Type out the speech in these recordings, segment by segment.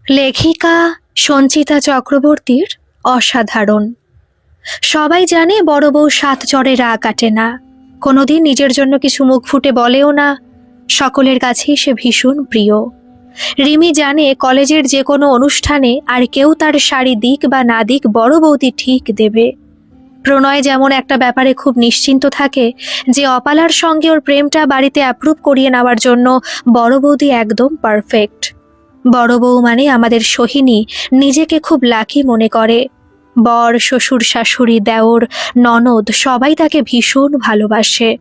লেখিকা সঞ্চিতা চক্রবর্তীর অসাধারণ। সবাই জানে বড় বউ সাত জ্বরে রাগ কাটে না, কোনোদিন নিজের জন্য কিছু মুখ ফুটে বলেও না, সকলের কাছেই সে ভীষণ প্রিয়। রিমি জানে কলেজের যে কোনো অনুষ্ঠানে আর কেউ তার শাড়ি দিক বা না দিক বড় বৌদি ঠিক দেবে। প্রণয় যেমন একটা ব্যাপারে খুব নিশ্চিন্ত থাকে যে অপালার সঙ্গে ওর প্রেমটা বাড়িতে অ্যাপ্রুভ করিয়ে নেওয়ার জন্য বড় বৌদি একদম পারফেক্ট। বড় বউ মানে আমাদের সোহিনী নিজেকে খুব লাকি মনে করে। বর, শ্বশুর, শাশুড়ি, দেওর, ননদ সবাই তাকে ভীষণ ভালোবাসে।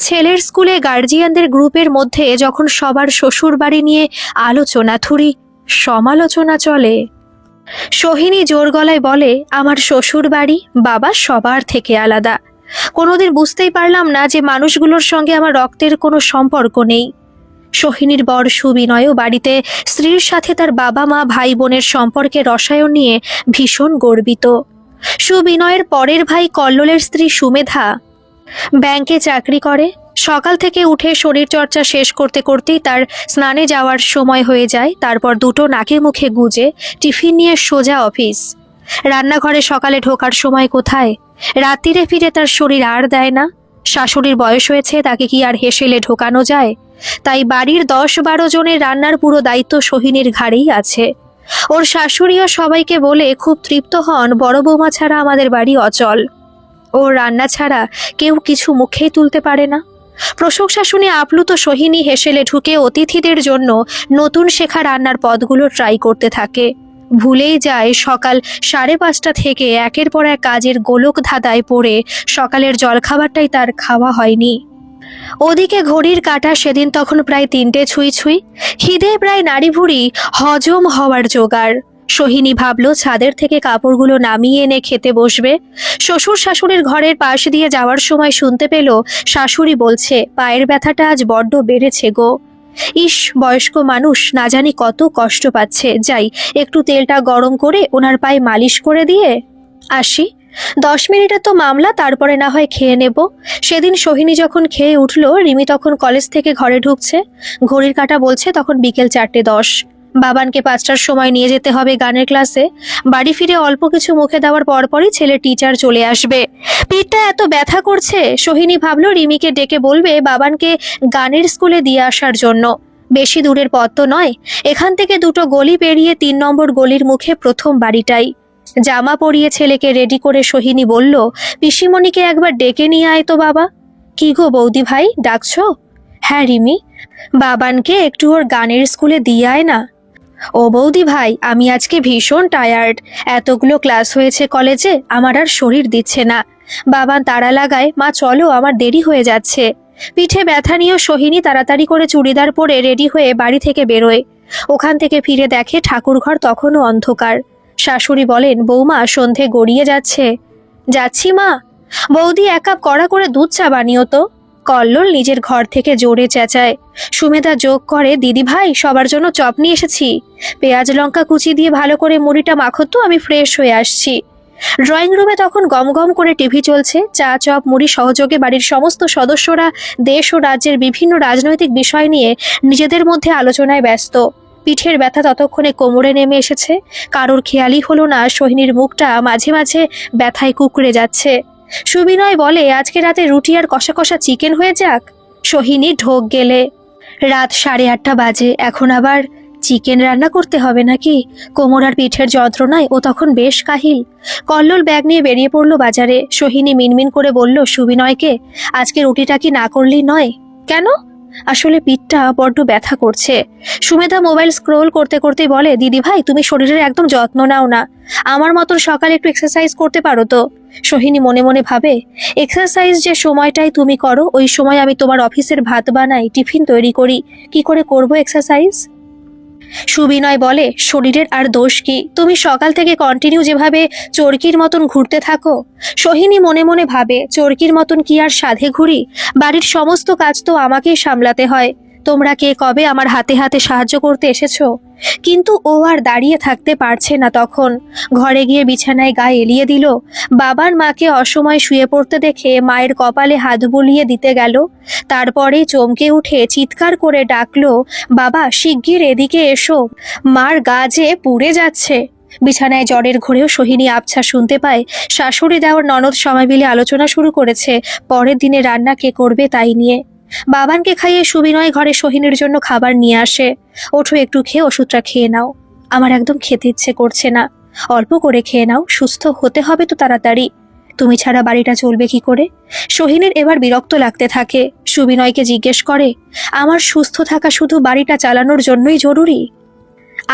ছেলের স্কুলে গার্জিয়ানদের গ্রুপের মধ্যে যখন সবার শ্বশুর বাড়ি নিয়ে আলোচনা থুরি সমালোচনা চলে, সোহিনী জোর গলায় বলে, আমার শ্বশুর বাড়ি বাবা সবার থেকে আলাদা। কোনোদিন বুঝতেই পারলাম না যে মানুষগুলোর সঙ্গে আমার রক্তের কোনো সম্পর্ক নেই। সোহিনীর বর সুবিনয়ও বাড়িতে স্ত্রীর সাথে তার বাবা মা ভাই বোনের সম্পর্কে রসায়ন নিয়ে ভীষণ গর্বিত। সুবিনয়ের পরের ভাই কল্লোলের স্ত্রী সুমেধা ব্যাংকে চাকরি করে। সকাল থেকে উঠে শরীরচর্চা শেষ করতে করতেই তার স্নানে যাওয়ার সময় হয়ে যায়। তারপর দুটো নাকে মুখে গুজে টিফিন নিয়ে সোজা অফিস। রান্নাঘরে সকালে ঢোকার সময় কোথায়, রাত্রিরে ফিরে তার শরীর আর দেয় না। শাশুড়ির বয়স হয়েছে, তাকে কি আর হেসেলে ঢোকানো যায়? তাই বাড়ির 10-12 জনের রান্নার পুরো দায়িত্ব সোহিনীর ঘাড়েই আছে। ওর শাশুড়িও সবাইকে বলে খুব তৃপ্ত হন, বড় বৌমা ছাড়া আমাদের বাড়ি অচল। ওর রান্না ছাড়া কেউ কিছু মুখেই তুলতে পারে না। প্রশংসা শুনে আপ্লুত সোহিনী হেসেলে ঢুকে অতিথিদের জন্য নতুন শেখা রান্নার পদগুলো ট্রাই করতে থাকে। ভুলেই যায় সকাল 5:30 থেকে একের পর এক কাজের গোলক ধাঁধায় পড়ে সকালের জলখাবারটাই তার খাওয়া হয়নি। ওদিকে ঘড়ির কাঁটা সেদিন তখন প্রায় 3টে ছুঁই ছুঁই। খিদে প্রায় নাড়িভুড়ি হজম হওয়ার জোগাড়। সোহিনী ভাবল ছাদের থেকে কাপড়গুলো নামিয়ে এনে খেতে বসবে। শ্বশুর শাশুড়ির ঘরের পাশ দিয়ে যাওয়ার সময় শুনতে পেল শাশুড়ি বলছে, পায়ের ব্যথাটা আজ বড্ড বেড়েছে গো। ইস, বয়স্ক মানুষ না জানি কত কষ্ট পাচ্ছে। যাই, একটু তেলটা গরম করে ওনার পায়ে মালিশ করে দিয়ে আসি। 10 মিনিটের তো মামলা, তারপরে না হয় খেয়ে নেব। সেদিন সোহিনী যখন খেয়ে উঠল, রিমি তখন কলেজ থেকে ঘরে ঢুকছে। ঘড়ির কাঁটা বলছে তখন বিকেল 4:10। বাবানকে 5টার সময় নিয়ে যেতে হবে গানের ক্লাসে। বাড়ি ফিরে অল্প কিছু মুখে দেওয়ার পরপরই ছেলে টিচার চলে আসবে। পিঠটা এত ব্যথা করছে, সোহিনী ভাবল রিমিকে ডেকে বলবে বাবানকে গানের স্কুলে দিয়ে আসার জন্য। বেশি দূরের পথ তো নয়, এখান থেকে 2টো গলি পেরিয়ে 3 নম্বর গলির মুখে প্রথম বাড়িটাই। জামা পরিয়ে ছেলেকে রেডি করে সোহিনী বলল, পিসিমণিকে একবার ডেকে নিয়ে আয় তো বাবা। কি গো বৌদি ভাই, ডাকছো? হ্যাঁ রিমি, বাবানকে একটু ওর গানের স্কুলে দিয়ে আয় না। ও বৌদি ভাই, আমি আজকে ভীষণ টায়ার্ড, এতগুলো ক্লাস হয়েছে কলেজে, আমার আর শরীর দিচ্ছে না। বাবান তাড়া লাগায়, মা চলো আমার দেরি হয়ে যাচ্ছে। পিঠে ব্যথা নিয়েও সোহিনী তাড়াতাড়ি করে চুড়িদার পরে রেডি হয়ে বাড়ি থেকে বেরোয়। ওখান থেকে ফিরে দেখে ঠাকুরঘর তখনও অন্ধকার। শাশুড়ি বলেন, বৌমা সন্ধে গড়িয়ে যাচ্ছে। যাচ্ছি মা। বৌদি 1 কাপ কড়া করে দুধ চা বানিও তো। কল্লোল নিজের ঘর থেকে জোরে চেঁচায়। সুমেধা যোগ করে, দিদি ভাই সবার জন্য চপ নিয়ে এসেছি, পেঁয়াজ লঙ্কা কুচি দিয়ে ভালো করে মুড়িটা মাখো তো, আমি ফ্রেশ হয়ে আসছি। ড্রয়িং রুমে তখন গমগম করে টিভি চলছে। চা চপ মুড়ি সহযোগে বাড়ির সমস্ত সদস্যরা দেশ ও রাজ্যের বিভিন্ন রাজনৈতিক বিষয় নিয়ে নিজেদের মধ্যে আলোচনায় ব্যস্ত। পিঠের ব্যথা ততক্ষণে কোমরে নেমে এসেছে। কারোর খেয়ালই হলো না সোহিনীর মুখটা মাঝে মাঝে ব্যথায় কুঁকড়ে যাচ্ছে। সুবিনয় বলে, আজকে রাতে রুটি আর কষা কষা চিকেন হয়ে যাক। সোহিনী ঢোক গেলে। রাত 8:30 বাজে, এখন আবার চিকেন রান্না করতে হবে নাকি? কোমর আর পিঠের যন্ত্রণায় ও তখন বেশ কাহিল। কল্লোল ব্যাগ নিয়ে বেরিয়ে পড়ল বাজারে। সোহিনী মিনমিন করে বলল সুবিনয়কে, আজকে রুটিটা কি না করলেই নয়? কেন? আসলে পিঠটা বড্ড ব্যথা করছে। সুমেধা মোবাইল স্ক্রোল করতে করতেই বলে, দিদি ভাই তুমি শরীরের একদম যত্ন নাও না, আমার মতন সকালে একটু এক্সারসাইজ করতে পারো তো? সোহিনী মনে মনে ভাবে, এক্সারসাইজ যে সময়টাই তুমি করো, ওই সময় আমি তোমার অফিসের ভাত বানাই, টিফিন তৈরি করি, কি করে করবো এক্সারসাইজ? সুবিনয় বলে, শরীরের আর দোষ কি, তুমি সকাল থেকে কন্টিনিউ যেভাবে চরকির মতন ঘুরতে থাকো। সোহিনী মনে মনে ভাবে, চরকির মতন কি আর সাধে ঘুরি? বাড়ির সমস্ত কাজ তো আমাকেই সামলাতে হয়। তোমরা কে কবে আমার হাতে হাতে সাহায্য করতে এসেছো? কিন্তু ও আর দাঁড়িয়ে থাকতে পারছে না। তখন ঘরে গিয়ে বিছানায় গা এলিয়ে দিল। বাবার মাকে অসময়ে শুয়ে পড়তে দেখে মায়ের কপালে হাত বুলিয়ে দিতে গেল। তারপরে চমকে উঠে চিৎকার করে ডাকলো, বাবা শিগগির এদিকে এসো, মার গা যে পুড়ে যাচ্ছে। বিছানায় জ্বরের ঘোরেও সোহিনী আবছা শুনতে পায় শাশুড়ি দেওয়ার ননদ সবাই মিলে আলোচনা শুরু করেছে পরের দিনে রান্না কে করবে তাই নিয়ে। বাবানকে খাইয়ে সুবিনয় ঘরে সোহিনীর জন্য খাবার নিয়ে আসে। ওঠো, একটু খেয়ে ওষুধটা খেয়ে নাও। আমার একদম খেতে ইচ্ছে করছে না। অল্প করে খেয়ে নাও, সুস্থ হতে হবে তো তাড়াতাড়ি। তুমি ছাড়া বাড়িটা চলবে কি করে? সোহিনীর এবার বিরক্ত লাগতে থাকে। সুবিনয়কে জিজ্ঞেস করে, আমার সুস্থ থাকা শুধু বাড়িটা চালানোর জন্যই জরুরি?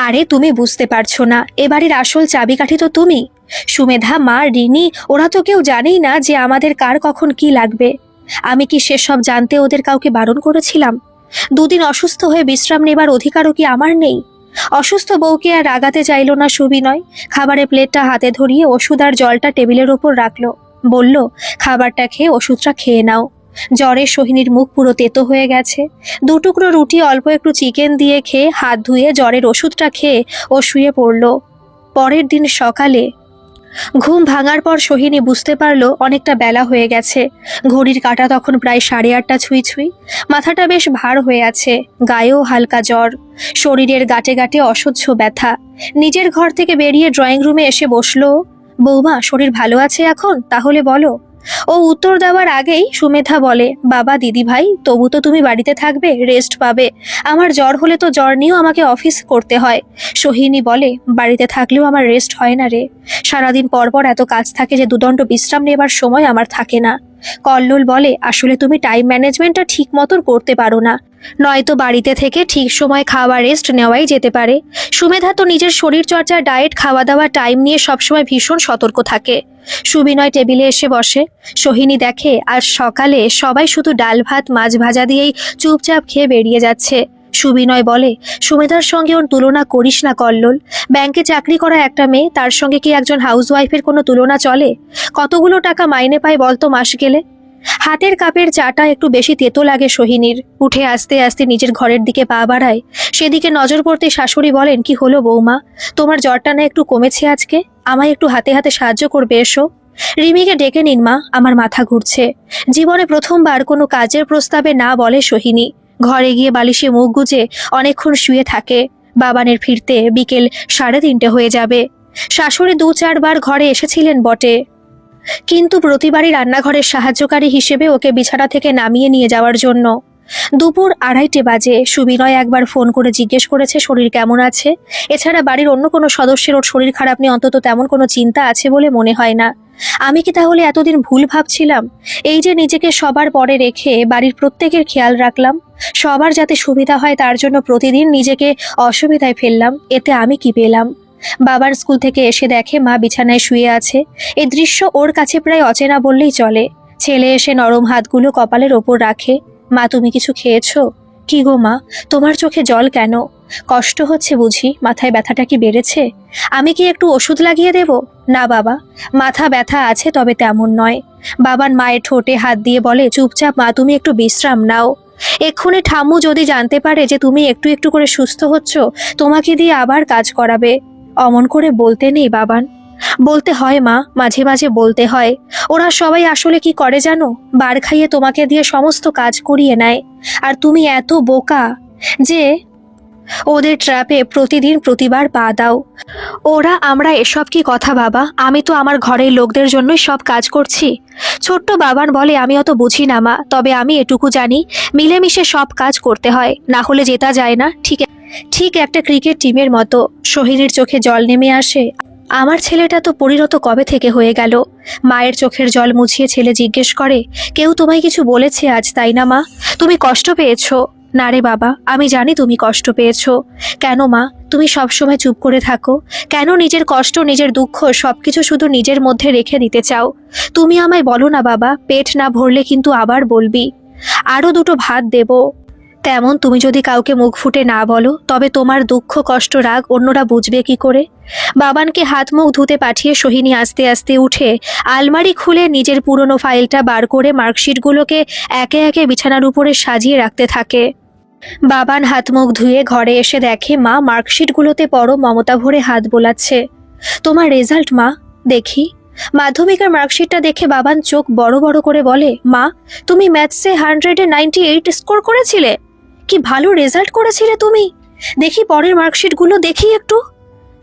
আরে তুমি বুঝতে পারছো না, এ বাড়ির আসল চাবিকাঠি তো তুমি। সুমেধা, মা, রিনি, ওরা তো কেউ জানেই না যে আমাদের কার কখন কি লাগবে। আমি কি সেসব জানতে ওদের কাউকে বারণ করেছিলাম? দুদিন অসুস্থ হয়ে বিশ্রাম নেবার অধিকারও কি আমার নেই? অসুস্থ বউকে আর রাগাতে চাইল না সুবিনয়। খাবারের প্লেটটা হাতে ধরিয়ে ওষুধ আর জলটা টেবিলের ওপর রাখলো। বলল, খাবারটা খেয়ে ওষুধটা খেয়ে নাও। জ্বরে সোহিনীর মুখ পুরো তেতো হয়ে গেছে। দুটুকরো রুটি, অল্প একটু চিকেন দিয়ে খেয়ে হাত ধুয়ে জ্বরের ওষুধটা খেয়ে ও শুয়ে পড়ল। পরের দিন সকালে ঘুম ভাঙার পর সোহিনী বুঝতে পারল অনেকটা বেলা হয়ে গেছে। ঘড়ির কাঁটা তখন প্রায় 8:30 ছুঁই ছুঁই। মাথাটা বেশ ভার হয়ে আছে, গায়েও হালকা জ্বর, শরীরের গাঁটে গাঁটে অসহ্য ব্যথা। নিজের ঘর থেকে বেরিয়ে ড্রয়িং রুমে এসে বসলো। বৌমা, শরীর ভালো আছে এখন? তাহলে বলো। ও উত্তর দেওয়ার আগেই সুমেধা বলে, বাবা, দিদি ভাই, তবু তো তুমি বাড়িতে থাকবে, রেস্ট পাবে। আমার জ্বর হলে তো জ্বর নিয়েও আমাকে অফিস করতে হয়। সোহিনী বলে, বাড়িতে থাকলেও আমার রেস্ট হয় না রে। সারাদিন পর পর এত কাজ থাকে যে দুদণ্ড বিশ্রাম নেবার সময় আমার থাকে না। কল্লোল বলে, আসলে তুমি টাইম ম্যানেজমেন্টটা ঠিক মতন করতে পারো না, নয়তো বাড়িতে থেকে ঠিক সময় খাওয়া রেস্ট নেওয়াই যেতে পারে। সুমেধা তো নিজের শরীরচর্চা, ডায়েট, খাওয়া দাওয়া টাইম নিয়ে সবসময় ভীষণ সতর্ক থাকে। সুবিনয় টেবিলে এসে বসে। সোহিনী দেখে আজ সকালে সবাই শুধু ডাল ভাত মাছ ভাজা দিয়েই চুপচাপ খেয়ে বেরিয়ে যাচ্ছে। সুবিনয় বলে, সুমেধার সঙ্গে ওর তুলনা করিস না কল্লোল। ব্যাংকে চাকরি করা একটা মেয়ে, তার সঙ্গে কি একজন হাউসওয়াইফের কোনো তুলনা চলে? কতগুলো টাকা মাইনে পায় বলতো মাস গেলে? হাতের কাপের চাটা একটু বেশি তেতো লাগে সোহিনীর। উঠে আস্তে আস্তে নিজের ঘরের দিকে পা বাড়ায়। সেদিকে নজর পড়তে শাশুড়ি বলেন, কি হলো বৌমা, তোমার জ্বরটা না একটু কমেছে আজকে? আমায় একটু হাতে হাতে সাহায্য করবে, এসো। রিমিকে ডেকে নিন মা, আমার মাথা ঘুরছে। জীবনে প্রথমবার কোনো কাজের প্রস্তাবে না বলে সোহিনী। ঘরে গিয়ে বালিশে মুখ গুজে অনেকক্ষণ শুয়ে থাকে। বাবানের ফিরতে বিকেল 3:30 হয়ে যাবে। শাশুড়ি 2-4 বার ঘরে এসেছিলেন বটে, কিন্তু প্রতিবারই রান্নাঘরের সাহায্যকারী হিসেবে ওকে বিছানা থেকে নামিয়ে নিয়ে যাওয়ার জন্য। দুপুর 2:30 বাজে। সুবিনয় একবার ফোন করে জিজ্ঞেস করেছে শরীর কেমন আছে। এছাড়া বাড়ির অন্য কোনো সদস্যের ওর শরীর খারাপ নিয়ে অন্তত তেমন কোনো চিন্তা আছে বলে মনে হয় না। আমি কি তাহলে এতদিন ভুল ভাবছিলাম? এই যে নিজেকে সবার পরে রেখে বাড়ির প্রত্যেকের খেয়াল রাখলাম, সবার যাতে সুবিধা হয় তার জন্য প্রতিদিন নিজেকে অসুবিধায় ফেললাম, এতে আমি কি পেলাম? বাবার স্কুল থেকে এসে দেখে মা বিছানায় শুয়ে আছে। এই দৃশ্য ওর কাছে প্রায় অচেনা বললেই চলে। ছেলে এসে নরম হাতগুলো কপালের ওপর রাখে। মা, তুমি কিছু খেয়েছো? কি গো মা, তোমার চোখে জল কেন? কষ্ট হচ্ছে বুঝি? মাথায় ব্যথাটা কি বেড়েছে? আমি কি একটু ওষুধ লাগিয়ে দেব? না বাবা, মাথা ব্যথা আছে, তবে তেমন নয়। বাবার মায়ের ঠোঁটে হাত দিয়ে বলে, চুপচাপ মা, তুমি একটু বিশ্রাম নাও। এক্ষুনি ঠাম্মু যদি জানতে পারে যে তুমি একটু একটু করে সুস্থ হচ্ছ, তোমাকে দিয়ে আবার কাজ করাবে। অমন করে বলতে নেই বাবান। বলতে হয় মা, মাঝে মাঝে বলতে হয়। ওরা সবাই আসলে কি করে জানো? বার খাইয়ে তোমাকে দিয়ে সমস্ত কাজ করিয়ে নেয়। আর তুমি এত বোকা যে ওদের ট্র্যাপে প্রতিদিন প্রতিবার পা দাও। আমরা এসব কি কথা বাবা? আমি তো আমার ঘরের লোকদের জন্যই সব কাজ করছি। ছোট্ট বাবান বলে, আমি অত বুঝি না মা, তবে আমি এটুকু জানি মিলেমিশে সব কাজ করতে হয়, না হলে জেতা যায় না। ঠিক একটা ক্রিকেট টিমের মতো। সোহিনীর চোখে জল নেমে আসে। আমার ছেলেটা তো পরিণত কবে থেকে হয়ে গেল? মায়ের চোখের জল মুছিয়ে ছেলে জিজ্ঞেস করে, কেউ তোমায় কিছু বলেছে আজ, তাই না মা? তুমি কষ্ট পেয়েছো? না রে বাবা, আমি জানি তুমি কষ্ট পেয়েছো। কেন মা, তুমি সবসময় চুপ করে থাকো? কেন নিজের কষ্ট, নিজের দুঃখ সবকিছু শুধু নিজের মধ্যে রেখে দিতে চাও? তুমি আমায় বলো না বাবা, পেট না ভরলে কিন্তু আবার বলবি। আরো 2টো ভাত দেবো। তেমন তুমি যদি কাউকে মুখ ফুটে না বলো, তবে তোমার দুঃখ, কষ্ট, রাগ অন্যরা বুঝবে কি করে? বাবানকে হাত মুখ ধুতে পাঠিয়ে সোহিনী আস্তে আস্তে উঠে আলমারি খুলে নিজের পুরনো ফাইলটা বার করে মার্কশিটগুলোকে একে একে বিছানার উপরে সাজিয়ে রাখতে থাকে। বাবান হাত মুখ ধুয়ে ঘরে এসে দেখে মা মার্কশিটগুলোতে বড় মমতা ভরে হাত বোলাচ্ছে। তোমার রেজাল্ট মা, দেখি। মাধ্যমিকের মার্কশিটটা দেখে বাবান চোখ বড় বড় করে বলে, মা তুমি ম্যাথসে 100-98 স্কোর করেছিলে, কি ভালো রেজাল্ট করেছিলে তুমি। দেখি পরের মার্কশিটগুলো, দেখি একটু।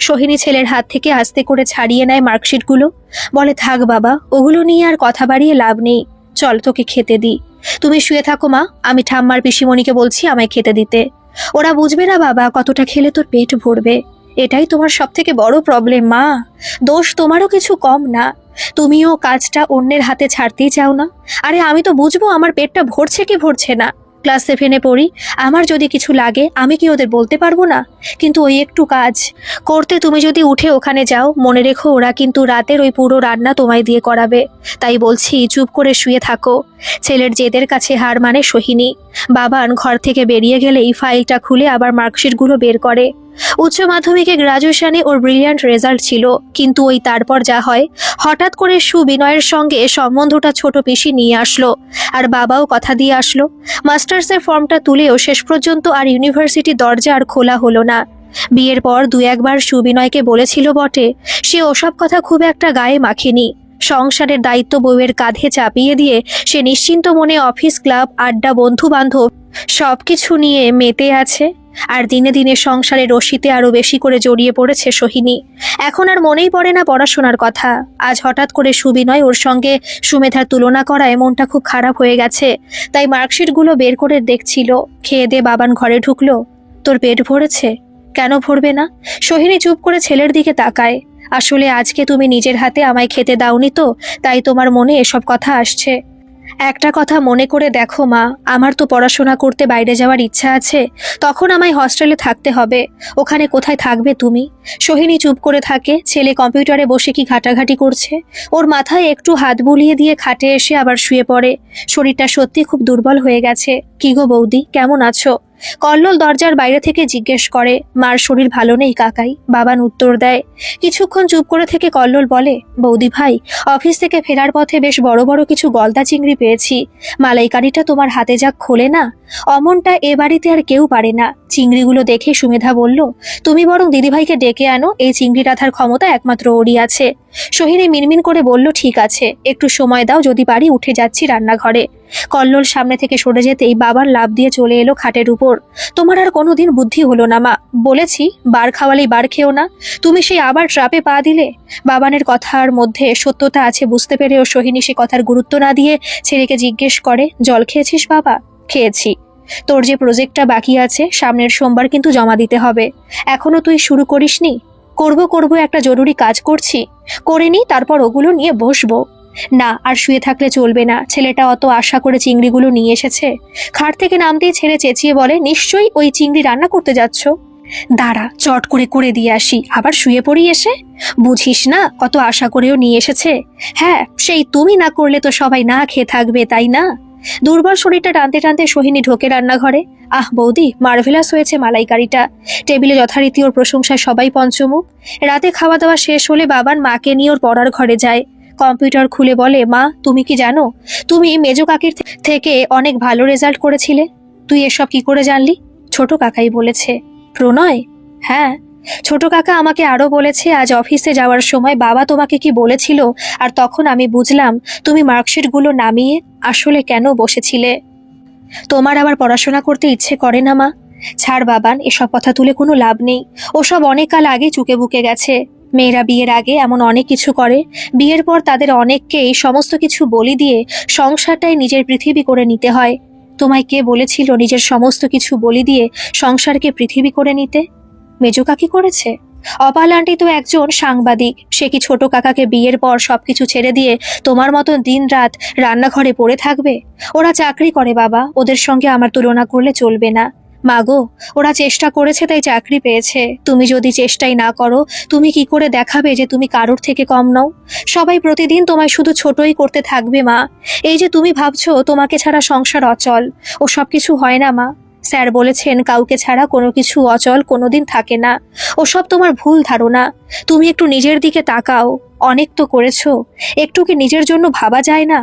সোহিনী ছেলের হাত থেকে আস্তে করে ছাড়িয়ে নেয় মার্কশিটগুলো, বলে, থাক বাবা, ওগুলো নিয়ে আর কথা বাড়িয়ে লাভ নেই, চল তোকে খেতে দিই। তুমি শুয়ে থাকো মা, আমি ঠাম্মার পিসিমণিকে বলছি আমায় খেতে দিতে। ওরা বুঝবে না বাবা কতটা খেলে তোর পেট ভরবে, এটাই তোমার সব থেকে বড় প্রবলেম মা। দোষ তোমারও কিছু কম না, তুমিও কাজটা অন্যের হাতে ছাড়তেই চাও না। আরে আমি তো বুঝবো আমার পেটটা ভরছে কি ভরছে না, ক্লাস 7-এ পড়ি, আমার যদি কিছু লাগে আমি কি ওদের বলতে পারবো না? কিন্তু ওই একটু কাজ করতে তুমি যদি উঠে ওখানে যাও, মনে রেখো ওরা কিন্তু রাতের ওই পুরো রান্না তোমায় দিয়ে করাবে। তাই বলছি চুপ করে শুয়ে থাকো। ছেলের জেদের কাছে হার মানে সোহিনী। বাবান ঘর থেকে বেরিয়ে গেলেই ফাইলটা খুলে আবার মার্কশিটগুলো বের করে। উচ্চ মাধ্যমিকে গ্রাজুয়েশনে ওর ব্রিলিয়ান্ট রেজাল্ট ছিল, কিন্তু ওই তারপর যা হয়, হঠাৎ করে সুবিনয়ের সঙ্গে সম্বন্ধটা ছোট পিসি নিয়ে আসলো, আর বাবাও কথা দিয়ে আসলো। মাস্টার্সের ফর্মটা তুলেও শেষ পর্যন্ত আর ইউনিভার্সিটি দরজা আর খোলা হলো না। বিয়ের পর 2-1বার সুবিনয়কে বলেছিল বটে, সে ওসব কথা খুব একটা গায়ে মাখেনি। সংসারের দায়িত্ব বউয়ের কাঁধে চাপিয়ে দিয়ে সে নিশ্চিন্ত মনে অফিস, ক্লাব, আড্ডা, বন্ধু বান্ধব সবকিছু নিয়ে মেতে আছে। আর দিনে দিনে সংসারের রশিতে আরো বেশি করে জড়িয়ে পড়েছে সোহিনী। এখন আর মনেই পড়ে না পড়াশোনার কথা। আজ হঠাৎ করে সুবিনয় ওর সঙ্গে সুমেধার তুলনা করায় মনটা খুব খারাপ হয়ে গেছে। তাই মার্কশিটগুলো বের করে দেখছিল। খেয়ে দে বাবান ঘরে ঢুকলো। তোর পেট ভরেছে? কেন ভরবে না? সোহিনী চুপ করে ছেলের দিকে তাকায়। আসলে আজকে তুমি নিজের হাতে আমায় খেতে দাওনি তো, তাই তোমার মনে এসব কথা আসছে। একটা কথা মনে করে দেখো মা, আমার তো পড়াশোনা করতে বাইরে যাওয়ার ইচ্ছা আছে, তখন আমায় হস্টেলে থাকতে হবে। ওখানে কোথায় থাকবে তুমি? সোহিনী চুপ করে থাকে। ছেলে কম্পিউটারে বসে কি ঘাটাঘাটি করছে। ওর মাথায় একটু হাত বুলিয়ে দিয়ে খাটে এসে আবার শুয়ে পড়ে। শরীরটা সত্যি খুব দুর্বল হয়ে গেছে। কি গো বৌদি, কেমন আছো? কল্লোল দরজার বাইরে থেকে জিজ্ঞেস করে। মার শরীর ভালো নেই কাকাই, বাবান উত্তর দেয়। কিছুক্ষণ চুপ করে থেকে কল্লোল বলে, বৌদি ভাই, অফিস থেকে ফেরার পথে বেশ বড় বড় কিছু গলদা চিংড়ি পেয়েছি। মালাইকারিটা তোমার হাতে যাক খোলে না, অমনটা এ বাড়িতে আর কেউ পারে না। চিংড়িগুলো দেখে সুমেধা বলল, তুমি বরং দিদিভাইকে ডেকে আনো, এই চিংড়ি রাধার ক্ষমতা একমাত্র ওরই আছে। সোহিনী মিনমিন করে বলল, ঠিক আছে, একটু সময় দাও, যদি পারি উঠে যাচ্ছি রান্নাঘরে। কল্লোল সামনে থেকে সরে যেতেই বাবার লাফ দিয়ে চলে এলো খাটের উপর। তোমার আর কোনোদিন বুদ্ধি হলো না মা, বলেছি বার খাওয়ালেই বার খেও না, তুমি সেই আবার ট্রাপে পা দিলে। বাবানের কথার মধ্যে সত্যতা আছে বুঝতে পেরেও সোহিনী সে কথার গুরুত্ব না দিয়ে ছেলেকে জিজ্ঞেস করে, জল খেয়েছিস বাবা? খেয়েছি। তোর যে প্রজেক্টটা বাকি আছে সামনের সোমবার কিন্তু জমা দিতে হবে, এখনো তুই শুরু করিসনি? করব একটা জরুরি কাজ করছি, করে নি, তারপর ওগুলো নিয়ে বসবো। না, আর শুয়ে থাকলে চলবে না। ছেলেটা অত আশা করে চিংড়িগুলো নিয়ে এসেছে। খাট থেকে নামতেই ছেলে চেঁচিয়ে বলে, নিশ্চয়ই ওই চিংড়ি রান্না করতে যাচ্ছ। দাঁড়া, চট করে করে দিয়ে আসি, আবার শুয়ে পড়ি এসে। বুঝিস না কত আশা করেও নিয়ে এসেছে। হ্যাঁ, সেই তুমি না করলে তো সবাই না খেয়ে থাকবে, তাই না? দুর্বল শরীরটা টানতে টানতে সোহিনী ঢোকে রান্নাঘরে। আহ বৌদি, মার্ভেলাস হয়েছে মালাইকারিটা। টেবিলে যথারীতি ওর প্রশংসায় সবাই পঞ্চমুখ। রাতে খাওয়া দাওয়া শেষ হলে বাবান মাকে নিয়ে ওর পড়ার ঘরে যায়। কম্পিউটার খুলে বলে, মা তুমি কি জানো, তুমি মেজো কাকির থেকে অনেক ভালো রেজাল্ট করেছিলে। তুই এসব কি করে জানলি? ছোট কাকাই বলেছে। প্রণয়? হ্যাঁ, ছোট কাকা আমাকে আরো বলেছে আজ অফিসে যাওয়ার সময় বাবা তোমাকে কি বলেছিল, আর তখন আমি বুঝলাম তুমি মার্কশিটগুলো নামিয়ে আসলে কেন বসেছিলে। তোমার আবার পড়াশোনা করতে ইচ্ছে করে না মা? ছাড় বাবান, এসব কথা তুলে কোনো লাভ নেই। ওসব অনেক কাল আগে চুকে বুকে গেছে। মেয়েরা বিয়ের আগে এমন অনেক কিছু করে, বিয়ের পর তাদের অনেককেই সমস্ত কিছু বলি দিয়ে সংসারটাই নিজের পৃথিবী করে নিতে হয়। তোমায় কে বলেছিল নিজের সমস্ত কিছু বলি দিয়ে সংসারকে পৃথিবী করে নিতে? মেজো কাকি করেছে। অপাল আন্টি তো একজন সাংবাদিক, সে কি ছোট কাকাকে বিয়ের পর সবকিছু ছেড়ে দিয়ে তোমার মতন দিন রাত রান্নাঘরে পড়ে থাকবে? ওরা চাকরি করে বাবা, ওদের সঙ্গে আমার তুলনা করলে চলবে না। মাগো, ওরা চেষ্টা করেছে তাই চাকরি পেয়েছে। তুমি যদি চেষ্টাই না করো, তুমি কি করে দেখাবে যে তুমি কারোর থেকে কম নও? সবাই প্রতিদিন তোমায় শুধু ছোটই করতে থাকবে মা। এই যে তুমি ভাবছো তোমাকে ছাড়া সংসার অচল, ও সব কিছু হয় না মা। স্যার বলেছেন কাউকে ছাড়া কোনো কিছু অচল কোনোদিন থাকে না। ওসব তোমার ভুল ধারণা। তুমি একটু নিজের দিকে তাকাও, অনেক তো করেছো, একটু কি নিজের জন্য ভাবা যায় না?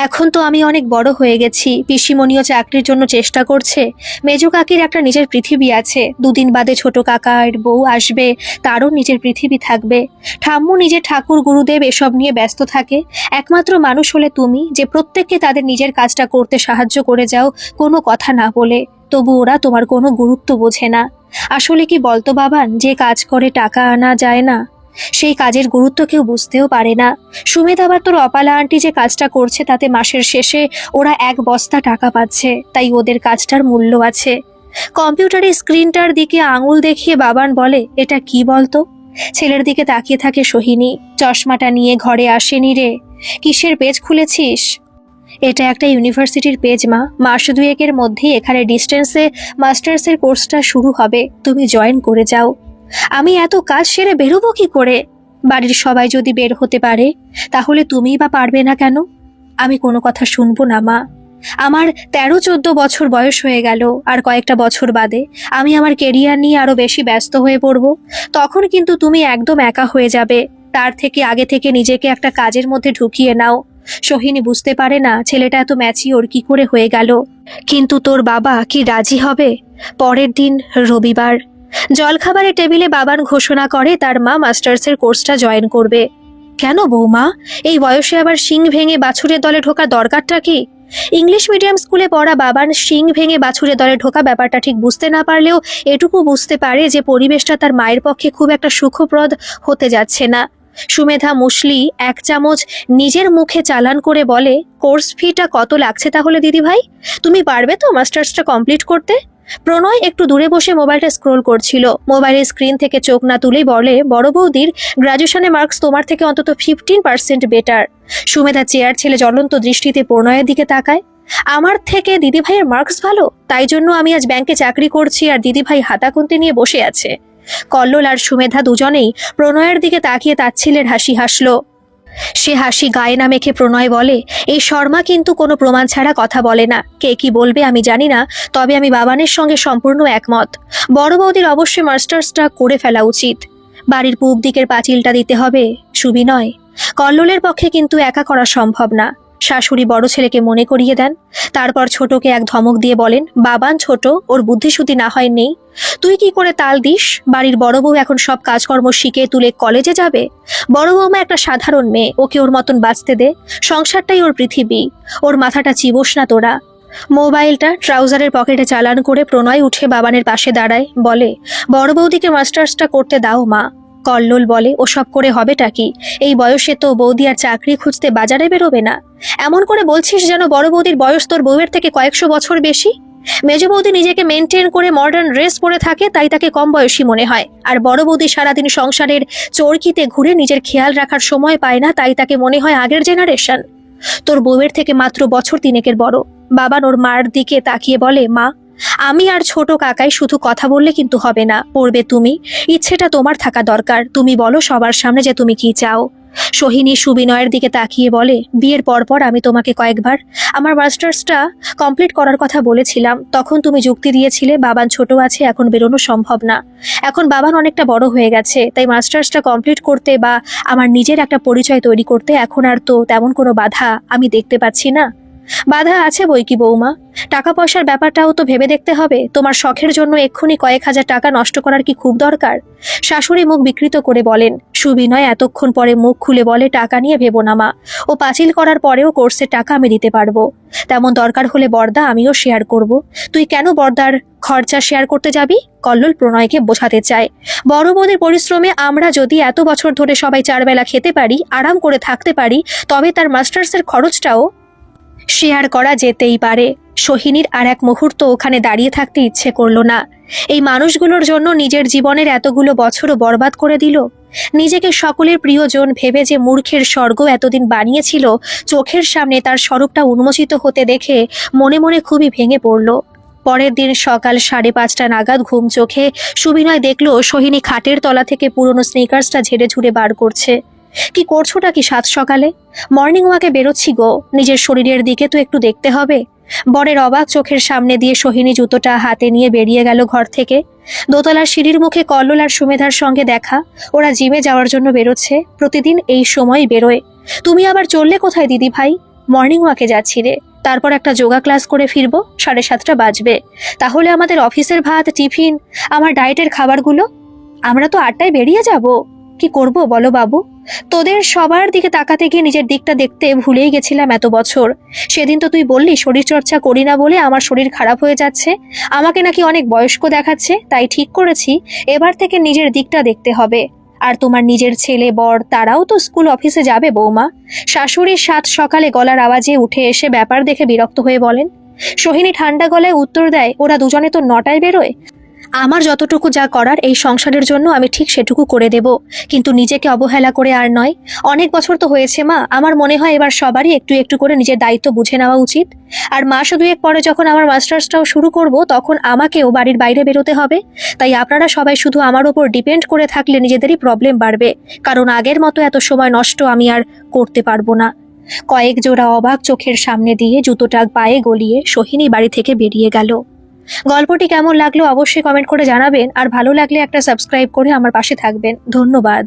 এখন তো আমি অনেক বড় হয়ে গেছি, পিসিমণিও চাকরির জন্য চেষ্টা করছে। মেজো কাকির একটা নিজের পৃথিবী আছে, দুদিন বাদে ছোট কাকার বউ আসবে, তারও নিজের পৃথিবী থাকবে। ঠাম্মু নিজের ঠাকুর গুরুদেব এসব নিয়ে ব্যস্ত থাকে। একমাত্র মানুষ হলে তুমি, যে প্রত্যেককে তাদের নিজের কাজটা করতে সাহায্য করে যাও কোনো কথা না বলে, তবু ওরা তোমার কোনো গুরুত্ব বোঝে না। আসলে কি বলতো বাবান, যে কাজ করে টাকা আনা যায় না সেই কাজের গুরুত্ব কেউ বুঝতেও পারে না। সুমিত আবার তোর অপালা আন্টি যে কাজটা করছে তাতে মাসের শেষে ওরা 1 বস্তা টাকা পাচ্ছে, তাই ওদের কাজটার মূল্য আছে। কম্পিউটারের স্ক্রিনটার দিকে আঙুল দেখিয়ে বাবান বলে, এটা কি বলতো? ছেলের দিকে তাকিয়ে থাকে সোহিনী। চশমাটা নিয়ে ঘরে আসেনি রে। কিসের পেজ খুলেছিস? এটা একটা ইউনিভার্সিটির পেজ মা, মাস 2-এর মধ্যেই এখানে ডিস্টেন্সে মাস্টার্সের কোর্সটা শুরু হবে, তুমি জয়েন করে যাও। আমি এত কাজ সেরে বেরোবো কি করে? বাড়ির সবাই যদি বের হতে পারে, তাহলে তুমিই বা পারবে না কেন? আমি কোনো কথা শুনবো না মা। আমার 13-14 বছর বয়স হয়ে গেল, আর কয়েকটা বছর বাদে আমি আমার কেরিয়ার নিয়ে আরো বেশি ব্যস্ত হয়ে পড়ব। তখন কিন্তু তুমি একদম একা হয়ে যাবে। তার থেকে আগে থেকে নিজেকে একটা কাজের মধ্যে ঢুকিয়ে নাও। সোহিনী বুঝতে পারে না ছেলেটা এত ম্যাচিওর কি করে হয়ে গেল। কিন্তু তোর বাবা কি রাজি হবে? পরের দিন রবিবার জলখাবারের টেবিলে বাবান ঘোষণা করে তার মা মাস্টার্সের কোর্সটা জয়েন করবে। কেন বৌমা, এই বয়সে আবার শিং ভেঙে বাছুরের দলে ঢোকা দরকারটা কি? ইংলিশ মিডিয়াম স্কুলে পড়া বাবান শিং ভেঙে বাছুরের দলে ঢোকা ব্যাপারটা ঠিক বুঝতে না পারলেও এটুকু বুঝতে পারে যে পরিবেশটা তার মায়ের পক্ষে খুব একটা সুখপ্রদ হতে যাচ্ছে না। সুমেধা মুসলি 1 চামচ নিজের মুখে চালান করে বলে, কোর্স ফিটা কত লাগছে তাহলে দিদি ভাই? তুমি পারবে তো মাস্টার্সটা কমপ্লিট করতে? প্রণয় একটু দূরে বসে মোবাইলটা স্ক্রোল করছিল। মোবাইলের স্ক্রিন থেকে চোখ না তুলেই বলে, বড় বৌদির গ্রাজুয়েশনে মার্কস তোমার থেকে অন্তত 15% বেটার। সুমেধা চেয়ার ছেলে জ্বলন্ত দৃষ্টিতে প্রণয়ের দিকে তাকায়। আমার থেকে দিদিভাইয়ের মার্কস ভালো, তাই জন্য আমি আজ ব্যাংকে চাকরি করছি আর দিদিভাই হাতাকুন্তি নিয়ে বসে আছে। কল্লোল আর সুমেধা দুজনেই প্রণয়ের দিকে তাকিয়ে তাচ্ছিলের হাসি হাসলো। সে হাসি গায়ে না মেখে প্রণয় বলে, এই শর্মা কিন্তু কোনো প্রমাণ ছাড়া কথা বলে না। কে কি বলবে আমি জানি না, তবে আমি বাবানের সঙ্গে সম্পূর্ণ একমত। বড় বৌদির অবশ্যই মাস্টার্সটা করে ফেলা উচিত। বাড়ির পূব দিকের পাঁচিলটা দিতে হবে সুবিনয়। কল্লোলের পক্ষে কিন্তু একা করা সম্ভব না। শাশুড়ি বড় ছেলেকে মনে করিয়ে দেন, তারপর ছোটকে এক ধমক দিয়ে বলেন, বাবান ছোট, ওর বুদ্ধিশুদ্ধি না হয় নেই। তুই কি করে তাল দিস? বাড়ির বড় বউ এখন সব কাজকর্ম শিখে তুলে কলেজে যাবে। বড় বৌমা একটা সাধারণ মেয়ে, ওকে ওর মতন বাঁচতে দে। সংসারটাই ওর পৃথিবী, ওর মাথাটা চিবোস না তোরা। মোবাইলটা ট্রাউজারের পকেটে চালান করে প্রণয় উঠে বাবানের পাশে দাঁড়ায়, বলে, বড় বৌদিকে মাস্টার্সটা করতে দাও মা। কল্লোল বলে, ওসব করে হবেটা কি? এই বয়সে তো বৌদি আর চাকরি খুঁজতে বাজারে বেরোবে না। এমন করে বলছিস যেন বড় বৌদির বয়স তোর বউয়ের থেকে কয়েকশো বছর বেশি। মেজ বৌদি নিজেকে মেনটেন করে মডার্ন ড্রেস পরে থাকে, তাই তাকে কম বয়সী মনে হয়। আর বড় বৌদি সারাদিন সংসারের চরকিতে ঘুরে নিজের খেয়াল রাখার সময় পায় না, তাই তাকে মনে হয় আগের জেনারেশন। তোর বউয়ের থেকে মাত্র বছর 3-এর বড়। বাবান ওর মার দিকে তাকিয়ে বলে, মা, আমি আর ছোট কাকাই শুধু কথা বললে কিন্তু হবে না, পড়বে তুমি। ইচ্ছেটা তোমার থাকা দরকার। তুমি বলো সবার সামনে যে তুমি কি চাও। সোহিনী সুবিনয়ের দিকে তাকিয়ে বলে, বিয়ের পর আমি তোমাকে কয়েকবার আমার মাস্টার্সটা কমপ্লিট করার কথা বলেছিলাম। তখন তুমি যুক্তি দিয়েছিলে বাবান ছোট আছে, এখন বেরোনো সম্ভব না। এখন বাবান অনেকটা বড় হয়ে গেছে, তাই মাস্টার্সটা কমপ্লিট করতে বা আমার নিজের একটা পরিচয় তৈরি করতে এখন আর তো তেমন কোনো বাধা আমি দেখতে পাচ্ছি না। বাধা আছে বই কি বৌমা, টাকা পয়সার ব্যাপারটাও তো ভেবে দেখতে হবে। তোমার শখের জন্য এক্ষুনি কয়েক হাজার টাকা নষ্ট করার কি খুব দরকার? শাশুড়ি মুখ বিকৃত করে বলেন। সুবিনয় এতক্ষণ পরে মুখ খুলে বলে, টাকা নিয়ে ভেবো না মা, ও পাঁচিল করার পরেও কোর্সের টাকা আমি দিতে পারবো। তেমন দরকার হলে বর্দা আমিও শেয়ার করব। তুই কেন বর্দার খরচা শেয়ার করতে যাবি? কল্লোল প্রণয়কে বোঝাতে চায়, বড় বৌদির পরিশ্রমে আমরা যদি এত বছর ধরে সবাই 4 বেলা খেতে পারি, আরাম করে থাকতে পারি, তবে তার মাস্টার্সের খরচটাও শেয়ার করা যেতেই পারে। সোহিনীর আর এক মুহূর্ত ওখানে দাঁড়িয়ে থাকতে ইচ্ছে করলো না। এই মানুষগুলোর জন্য নিজের জীবনের এতগুলো বছরও বরবাদ করে দিল। নিজেকে সকলের প্রিয়জন ভেবে যে মূর্খের স্বর্গ এতদিন বানিয়েছিল, চোখের সামনে তার স্বরূপটা উন্মোচিত হতে দেখে মনে মনে খুবই ভেঙে পড়ল। পরের দিন সকাল 5:30 নাগাদ ঘুম চোখে সুবিনয় দেখলো সোহিনী খাটের তলা থেকে পুরনো স্নিকার্সটা ঝেড়ে ঝুড়ে বার করছে। কি করছোটা কি সাত সকালে? মর্নিং ওয়াকে বেরোচ্ছি গো, নিজের শরীরের দিকে তো একটু দেখতে হবে। বরের অবাক চোখের সামনে দিয়ে সোহিনী জুতোটা হাতে নিয়ে বেরিয়ে গেল ঘর থেকে। দোতলার সিঁড়ির মুখে কল্লোল আর সুমেধার সঙ্গে দেখা। ওরা জিমে যাওয়ার জন্য বেরোচ্ছে, প্রতিদিন এই সময় বেরোয়। তুমি আবার চললে কোথায় দিদি ভাই? মর্নিং ওয়াকে যাচ্ছি রে, তারপর একটা যোগা ক্লাস করে ফিরবো, 7:30 বাজবে। তাহলে আমাদের অফিসের ভাত, টিফিন, আমার ডায়েটের খাবারগুলো, আমরা তো 8টায় বেরিয়ে যাব। কি করব বলো বাবু? তোদের সবার দিকে তাকাতে গিয়ে নিজের দিকটা দেখতে ভুলেই গেছিলাম এত বছর। সেদিন তো তুই বললি শরীরচর্চা করি না বলে আমার শরীর খারাপ হয়ে যাচ্ছে, আমাকে নাকি অনেক বয়স্ক দেখাচ্ছে, তাই ঠিক করেছি এবার থেকে নিজের দিকটা দেখতে হবে। আর তোমার নিজের ছেলে বর তারাও তো স্কুল অফিসে যাবে বৌমা। শাশুড়ির সাত সকালে গলার আওয়াজে উঠে এসে ব্যাপার দেখে বিরক্ত হয়ে বলেন। সোহিনী ঠান্ডা গলায় উত্তর দেয়, ওরা দুজনে তো 9টায় বেরোয়। আমার যতটুকু যা করার এই সংসারের জন্য আমি ঠিক সেটুকু করে দেব, কিন্তু নিজেকে অবহেলা করে আর নয়। অনেক বছর তো হয়েছে মা, আমার মনে হয় এবার সবারই একটু একটু করে নিজের দায়িত্ব বুঝে নেওয়া উচিত। আর মাস দুয়েক পরে যখন আমার মাস্টার্সটাও শুরু করব, তখন আমাকেও বাড়ির বাইরে বেরোতে হবে। তাই আপনারা সবাই শুধু আমার ওপর ডিপেন্ড করে থাকলে নিজেদেরই প্রবলেম বাড়বে, কারণ আগের মতো এত সময় নষ্ট আমি আর করতে পারবো না। কয়েক জোড়া অবাক চোখের সামনে দিয়ে জুতোটা পায়ে গলিয়ে সোহিনী বাড়ি থেকে বেরিয়ে গেল। গল্পটি কেমন লাগলো অবশ্যই কমেন্ট করে জানাবেন, আর ভালো লাগলে একটা সাবস্ক্রাইব করে আমার পাশে থাকবেন। ধন্যবাদ।